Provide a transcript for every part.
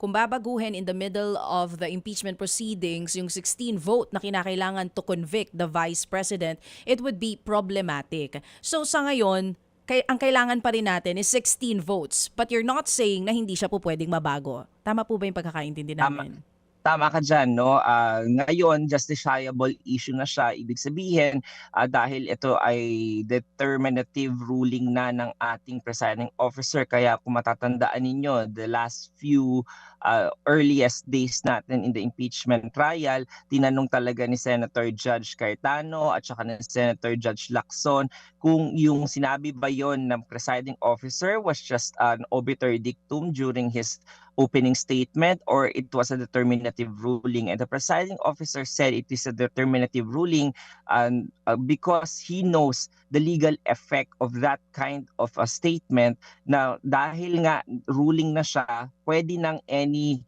kung babaguhin in the middle of the impeachment proceedings yung 16 vote na kinakailangan to convict the Vice President, it would be problematic. So sa ngayon, ang kailangan pa rin natin is 16 votes. But you're not saying na hindi siya po pwedeng mabago. Tama po ba yung pagkakaintindi namin? Tama ka dyan, no? Ngayon, justiciable issue na siya. Ibig sabihin, dahil ito ay determinative ruling na ng ating presiding officer. Kaya kung matatandaan ninyo, the last few earliest days natin in the impeachment trial, tinanong talaga ni Senator Judge Cayetano at saka ni Senator Judge Lacson kung yung sinabi ba yon ng presiding officer was just an obituary dictum during his opening statement or it was a determinative ruling. And the presiding officer said it is a determinative ruling because he knows the legal effect of that kind of a statement na dahil nga ruling na siya, pwede ng any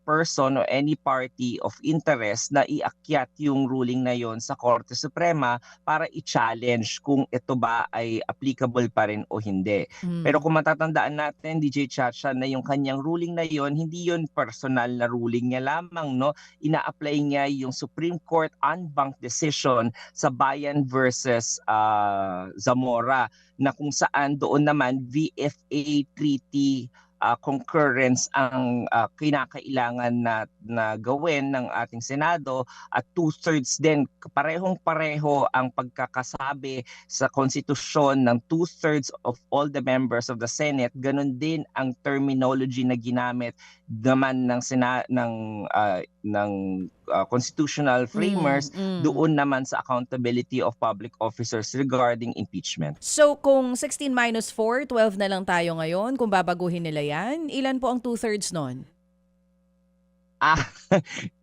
person or any party of interest na iakyat yung ruling na yon sa Korte Suprema para i-challenge kung ito ba ay applicable pa rin o hindi. Pero kung matatandaan natin, DJ Chacha, na yung kanyang ruling na yon, hindi yon personal na ruling niya lamang, no? Ina-apply niya yung Supreme Court en banc decision sa Bayan versus Zamora na kung saan doon naman VFA treaty concurrence ang kinakailangan na gawin ng ating Senado at 2/3 din, parehong-pareho ang pagkakasabi sa konstitusyon ng 2/3 of all the members of the Senate. Ganon din ang terminology na ginamit naman ng constitutional framers doon naman sa accountability of public officers regarding impeachment. So kung 16 minus 4, 12 na lang tayo ngayon. Kung babaguhin nila yan, ilan po ang 2/3 nun?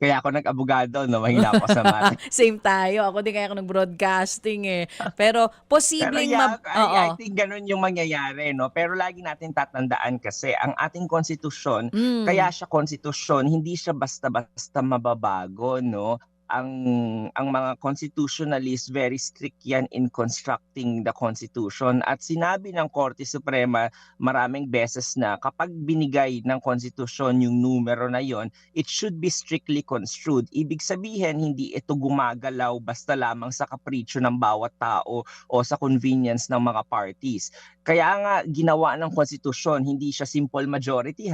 Kaya ako nag-abogado, no? Mahina ako sa math. Same tayo. Ako din kaya ako nag-broadcasting eh. Pero posibleng I think ganun yung mangyayari, no? Pero lagi natin tatandaan kasi ang ating konstitusyon, kaya siya konstitusyon, hindi siya basta-basta mababago, no? Ang mga constitutionalists very strict yan in constructing the Constitution at sinabi ng Korte Suprema maraming beses na kapag binigay ng Constitution yung numero na yon, it should be strictly construed. Ibig sabihin hindi ito gumagalaw basta lamang sa kapritsyo ng bawat tao o sa convenience ng mga parties. Kaya nga ginawa ng Constitution, hindi siya simple majority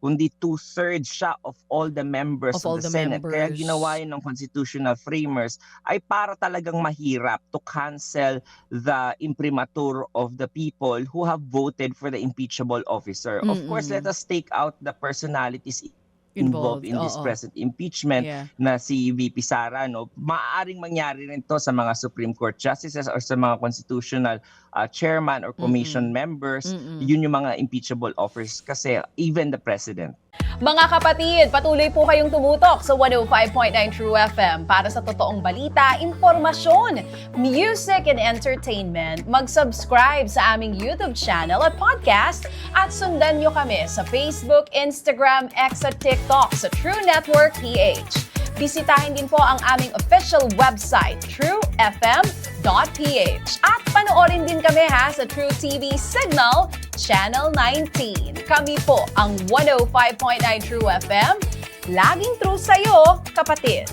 kundi 2/3 siya of all the members of the Senate. Kaya ginawa yun ng constitutional framers ay para talagang mahirap to cancel the imprimatur of the people who have voted for the impeachable officer. Of course, let us take out the personalities involved in this present impeachment na si VP Sara, no? Maaaring mangyari rin to sa mga Supreme Court justices or sa mga constitutional chairman or commission members. Yun yung mga impeachable officers kasi even the president. Mga kapatid, patuloy po kayong tumutok sa 105.9 True FM para sa totoong balita, impormasyon, music and entertainment. Mag-subscribe sa aming YouTube channel at podcast at sundan nyo kami sa Facebook, Instagram, X at TikTok sa True Network PH. Bisitahin din po ang aming official website, truefm.ph. At panoorin din kami sa True TV Signal, Channel 19. Kami po ang 105.9 True FM. Laging true sa'yo, kapatid.